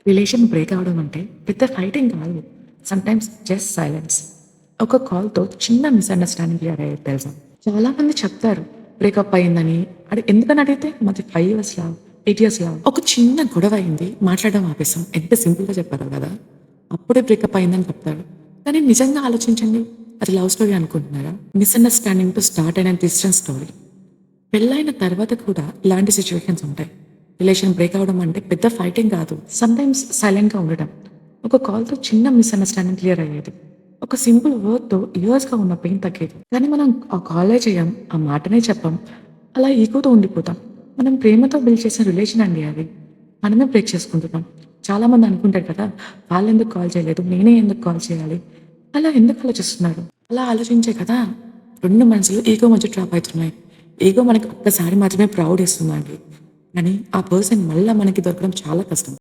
Relation break అవ్వడం అంటే పెద్ద ఫైటింగ్ కాదు. Sometimes just silence. ఒక కాల్‌తో చిన్న మిస్‌అండర్‌స్టాండింగ్ క్లియర్ అయ్యేది తెలుసా? చాలామంది చెప్తారు బ్రేకప్ అయిందని. అది ఎందుకని అడిగితే మాది 5 ఇయర్స్ లవ్, 8 ఇయర్స్ లవ్. ఒక చిన్న గొడవ అయింది. మాట్లాడడం ఆపేసాం. ఎంత సింపుల్‌గా చెప్పారో కదా! అప్పుడే బ్రేకప్ అయిందని చెప్తారు. కానీ నిజంగా ఆలోచించండి. అది లవ్ స్టోరీ అనుకుంటున్నారా? మిస్‌అండర్‌స్టాండింగ్‌తో స్టార్ట్ అయిన డిస్టెన్స్ స్టోరీ. పెళ్ళైన తర్వాత కూడా ఇలాంటి సిట్యుయేషన్స్ ఉంటాయి. రిలేషన్ బ్రేక్ అవ్వడం అంటే పెద్ద ఫైటింగ్ కాదు. సమ్‌టైమ్స్ సైలెంట్‌గా ఉండడం. ఒక కాల్‌తో చిన్న మిస్‌అండర్‌స్టాండింగ్ క్లియర్ అయ్యేది. ఒక సింపుల్ వర్డ్‌తో ఇయర్స్‌గా ఉన్న పెయిన్ తగ్గేది. కానీ మనం ఆ కాలే చేయం. ఆ మాటనే చెప్పం. అలా ఈగోతో ఉండిపోతాం. మనం ప్రేమతో బిల్డ్ చేసిన రిలేషన్ అండి అది. మనమే బ్రేక్ చేసుకుంటున్నాం. చాలామంది అనుకుంటారు కదా! వాళ్ళెందుకు కాల్ చేయలేదు? నేనే ఎందుకు కాల్ చేయాలి? అలా ఎందుకు ఆలోచిస్తున్నారు? అలా ఆలోచించే కదా 2 మనసులు ఈగో మధ్య ట్రాప్ అయితున్నాయి. ఈగో మనకి ఒక్కసారి మాత్రమే ప్రౌడ్ ఇస్తుందండి. కానీ ఆ పర్సన్ మళ్ళా మనకి దొరకడం చాలా కష్టం.